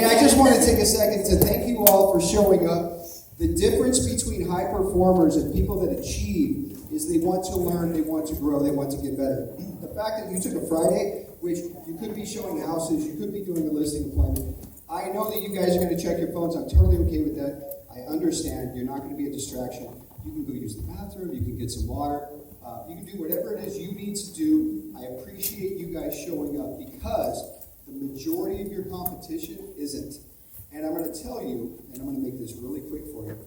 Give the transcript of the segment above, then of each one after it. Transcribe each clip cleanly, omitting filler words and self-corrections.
And I just want to take a second to thank you all for showing up. The difference between high performers and people that achieve is they want to learn, they want to grow, they want to get better. The fact that you took a Friday, which you could be showing houses, you could be doing a listing appointment. I know that you guys are going to check your phones. I'm totally okay with that. I understand. You're not going to be a distraction. You can go use the bathroom. You can get some water. You can do whatever it is you need to do. I appreciate you guys showing up because the majority of your competition isn't. And I'm going to tell you, and I'm going to make this really quick for you,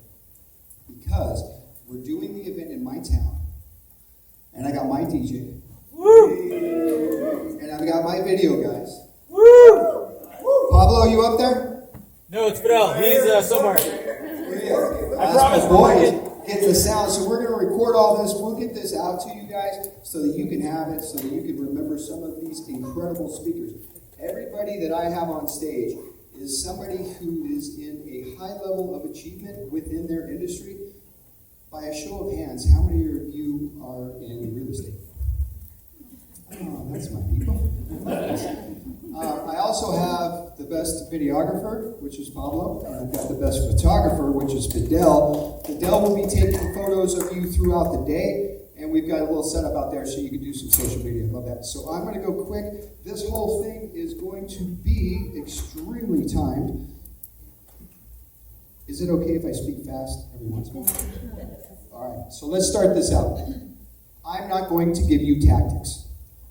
because we're doing the event in my town, and I got my DJ, and I've got my video guys. Pablo, you up there? No, it's Fidel. He's somewhere. I promise. Boys, get the sound. So we're going to record all this. We'll get this out to you guys so that you can have it, so that you can remember some of these incredible speakers. Everybody that I have on stage is somebody who is in a high level of achievement within their industry. By a show of hands, how many of you are in real estate? Oh, that's my people. I also have the best videographer, which is Pablo, and I've got the best photographer, which is Fidel. Fidel will be taking photos of you throughout the day, and we've got a little setup out there so you can do some social media. I love that. So I'm going to go quick. This whole thing is going to be extremely timed. Is it okay if I speak fast every once in a while? All right, so let's start this out. I'm not going to give you tactics.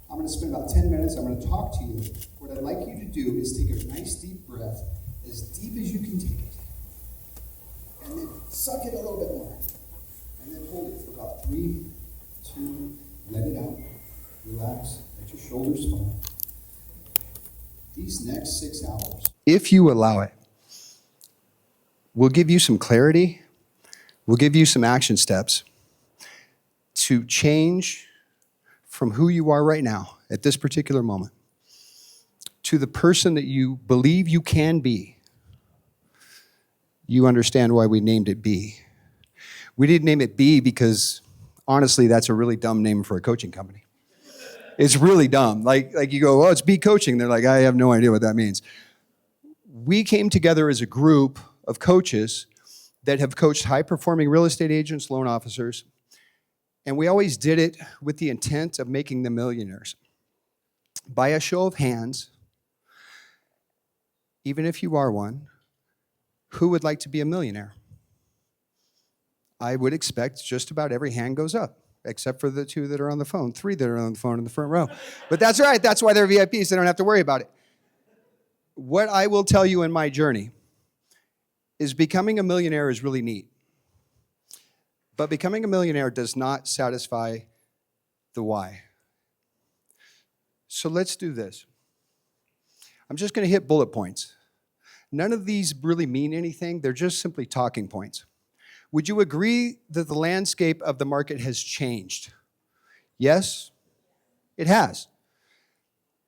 I'm going to spend about 10 minutes. I'm going to talk to you. What I'd like you to do is take a nice deep breath, as deep as you can take it, and then suck it a little bit more, and then hold it for about 3, 2, let it out, relax, let your shoulders fall. These next 6 hours, if you allow it, will give you some clarity, we'll give you some action steps to change from who you are right now at this particular moment to the person that you believe you can be. You understand why we named it B. We didn't name it B because honestly, that's a really dumb name for a coaching company. It's really dumb. Like you go, oh, it's B Coaching. They're like, I have no idea what that means. We came together as a group of coaches that have coached high-performing real estate agents, loan officers, and we always did it with the intent of making them millionaires. By a show of hands, even if you are one, who would like to be a millionaire? I would expect just about every hand goes up, except for the 2 that are on the phone, 3 that are on the phone in the front row. But that's all right. That's why they're VIPs. They don't have to worry about it. What I will tell you in my journey is becoming a millionaire is really neat. But becoming a millionaire does not satisfy the why. So let's do this. I'm just going to hit bullet points. None of these really mean anything. They're just simply talking points. Would you agree that the landscape of the market has changed? Yes, it has.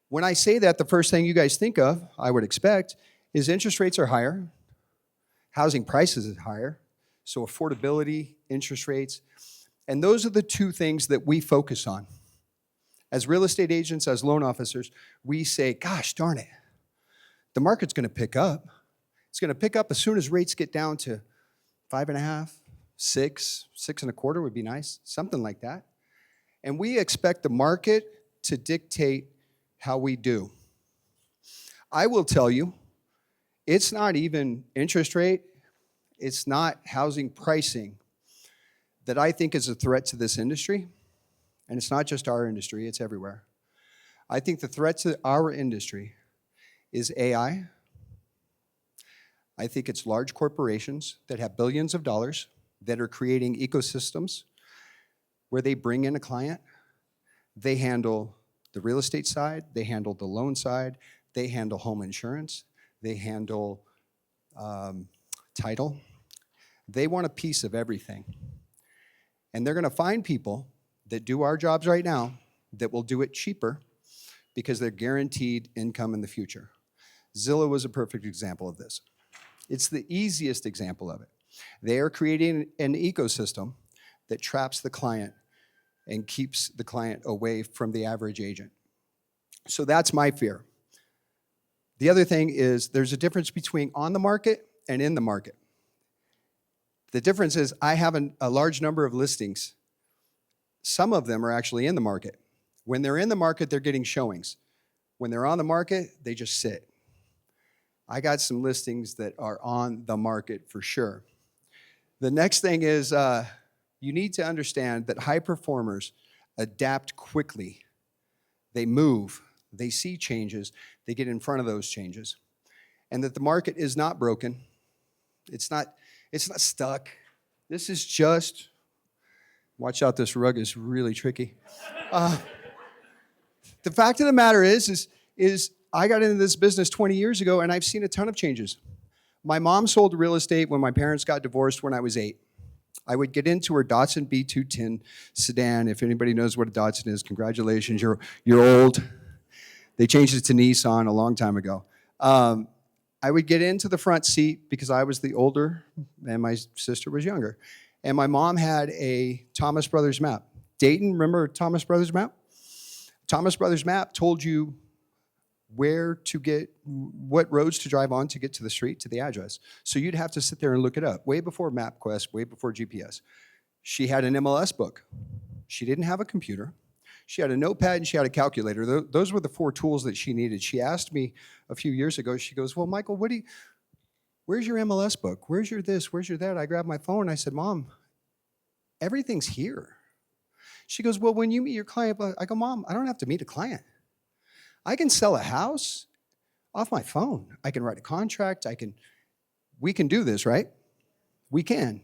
When I say that, the first thing you guys think of, I would expect, is interest rates are higher, housing prices are higher, so affordability, interest rates, and those are the 2 things that we focus on. As real estate agents, as loan officers, we say, gosh darn it, the market's going to pick up. It's going to pick up as soon as rates get down to 5.5, 6, 6.25 would be nice, something like that. And we expect the market to dictate how we do. I will tell you, it's not even interest rate, it's not housing pricing that I think is a threat to this industry. And it's not just our industry, it's everywhere. I think the threat to our industry is AI. I think it's large corporations that have billions of dollars that are creating ecosystems where they bring in a client, they handle the real estate side, they handle the loan side, they handle home insurance, they handle title. They want a piece of everything. And they're going to find people that do our jobs right now that will do it cheaper because they're guaranteed income in the future. Zillow was a perfect example of this. It's the easiest example of it. They are creating an ecosystem that traps the client and keeps the client away from the average agent. So that's my fear. The other thing is there's a difference between on the market and in the market. The difference is I have a large number of listings. Some of them are actually in the market. When they're in the market, they're getting showings. When they're on the market, they just sit. I got some listings that are on the market for sure. The next thing is you need to understand that high performers adapt quickly. They move, they see changes, they get in front of those changes. And that the market is not broken. It's not stuck. This is just, watch out, this rug is really tricky. The fact of the matter is I got into this business 20 years ago and I've seen a ton of changes. My mom sold real estate when my parents got divorced when I was 8. I would get into her Datsun B210 sedan. If anybody knows what a Datsun is, congratulations, you're old. They changed it to Nissan a long time ago. I would get into the front seat because I was the older and my sister was younger. And my mom had a Thomas Brothers map. Dayton, remember Thomas Brothers map? Thomas Brothers map told you where to get, what roads to drive on to get to the street, to the address. So you'd have to sit there and look it up, way before MapQuest, way before GPS. She had an MLS book. She didn't have a computer. She had a notepad and she had a calculator. Those were the 4 tools that she needed. She asked me a few years ago, she goes, well, Michael, where's your MLS book? Where's your this? Where's your that? I grabbed my phone and I said, Mom, everything's here. She goes, well, when you meet your client, I go, Mom, I don't have to meet a client. I can sell a house off my phone. I can write a contract. We can do this, right? We can.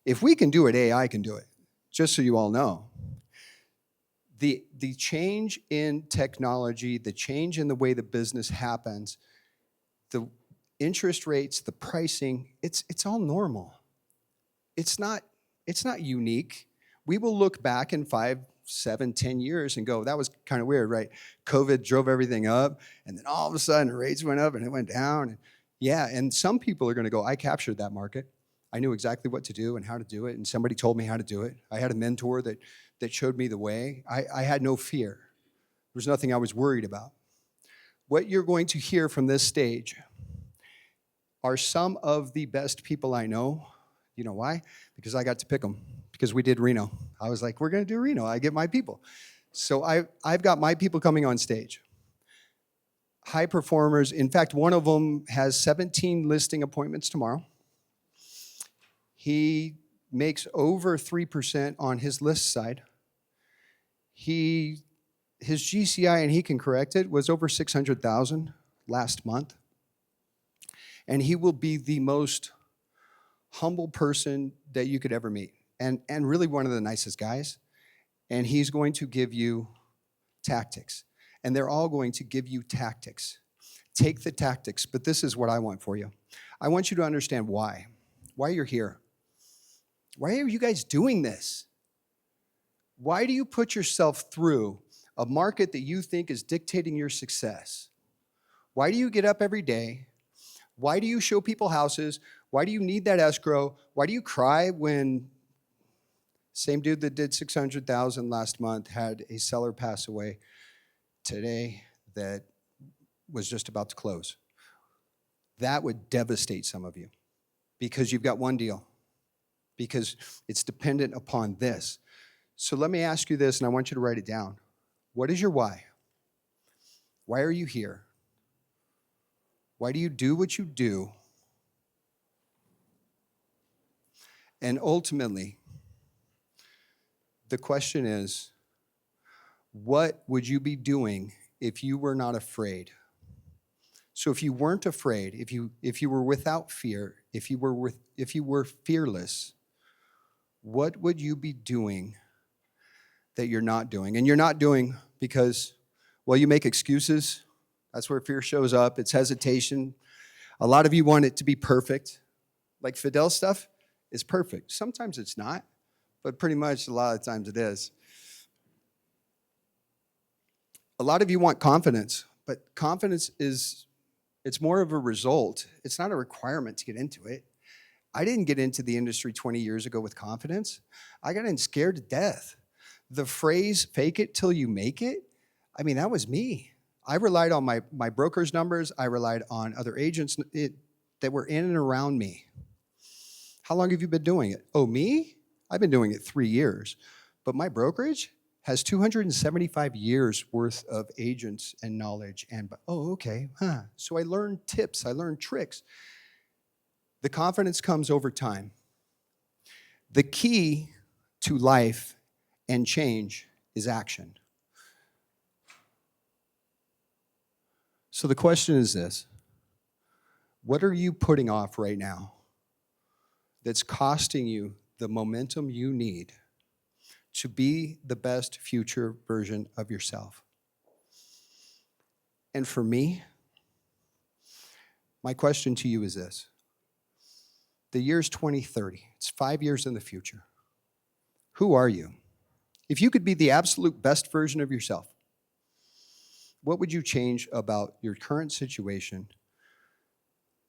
If we can do it, AI can do it, just so you all know. The change in technology, the change in the way the business happens, the interest rates, the pricing, it's all normal. It's not unique. We will look back in 5, 7, 10 years and go, that was kind of weird, right? COVID drove everything up, and then all of a sudden rates went up and it went down. And yeah, and some people are gonna go, I captured that market. I knew exactly what to do and how to do it, and somebody told me how to do it. I had a mentor that showed me the way. I had no fear. There was nothing I was worried about. What you're going to hear from this stage are some of the best people I know. You know why? Because I got to pick them. Because we did Reno. I was like, we're gonna do Reno. I get my people. So I've got my people coming on stage. High performers. In fact, one of them has 17 listing appointments tomorrow. He makes over 3% on his list side. His GCI, and he can correct it, was over 600,000 last month. And he will be the most humble person that you could ever meet. And really one of the nicest guys. And he's going to give you tactics. And they're all going to give you tactics. Take the tactics, but this is what I want for you. I want you to understand why you're here. Why are you guys doing this? Why do you put yourself through a market that you think is dictating your success? Why do you get up every day? Why do you show people houses? Why do you need that escrow? Why do you cry when same dude that did 600,000 last month had a seller pass away today that was just about to close? That would devastate some of you because you've got one deal, because it's dependent upon this. So let me ask you this, and I want you to write it down. What is your why? Why are you here? Why do you do what you do? And ultimately, the question is, what would you be doing if you were not afraid? So if you weren't afraid, if you were without fear, if you were fearless, what would you be doing that you're not doing? And you're not doing because, well, you make excuses. That's where fear shows up. It's hesitation. A lot of you want it to be perfect. Like Fidel stuff is perfect. Sometimes it's not, but pretty much a lot of times it is. A lot of you want confidence, but confidence it's more of a result. It's not a requirement to get into it. I didn't get into the industry 20 years ago with confidence. I got in scared to death. The phrase, fake it till you make it, I mean, that was me. I relied on my broker's numbers. I relied on other agents that were in and around me. How long have you been doing it? Oh, me? I've been doing it 3 years. But my brokerage has 275 years worth of agents and knowledge. And, oh, okay, huh. So I learned tips, I learned tricks. The confidence comes over time. The key to life and change is action. So the question is this: what are you putting off right now that's costing you the momentum you need to be the best future version of yourself? And for me, my question to you is this: the year's 2030. It's 5 years in the future. Who are you? If you could be the absolute best version of yourself, what would you change about your current situation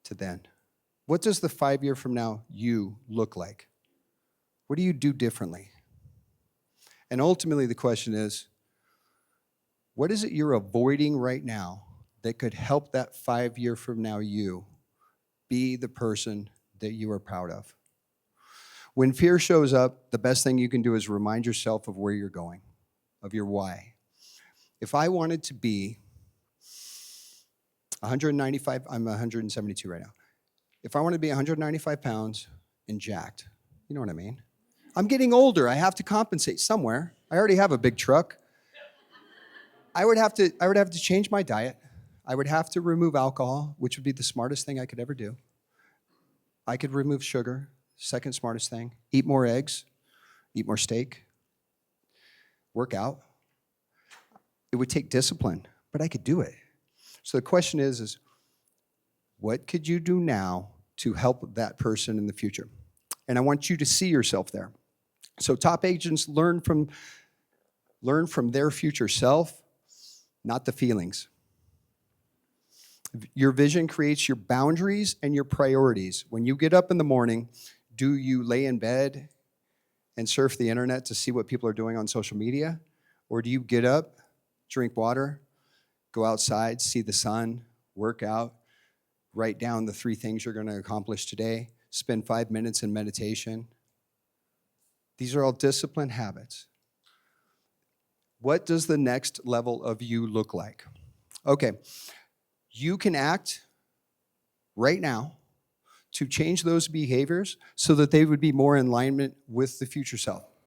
to then? What does the 5 year from now you look like? What do you do differently? And ultimately the question is, what is it you're avoiding right now that could help that 5 year from now you be the person that you are proud of? When fear shows up, the best thing you can do is remind yourself of where you're going, of your why. If I wanted to be 195, I'm 172 right now. If I wanted to be 195 pounds and jacked, you know what I mean? I'm getting older. I have to compensate somewhere. I already have a big truck. I would have to change my diet. I would have to remove alcohol, which would be the smartest thing I could ever do. I could remove sugar, second smartest thing. Eat more eggs, eat more steak, work out. It would take discipline, but I could do it. So the question is what could you do now to help that person in the future? And I want you to see yourself there. So top agents learn from their future self, not the feelings. Your vision creates your boundaries and your priorities. When you get up in the morning, do you lay in bed and surf the internet to see what people are doing on social media? Or do you get up, drink water, go outside, see the sun, work out, write down the 3 things you're going to accomplish today, spend 5 minutes in meditation? These are all disciplined habits. What does the next level of you look like? Okay, you can act right now to change those behaviors so that they would be more in alignment with the future self.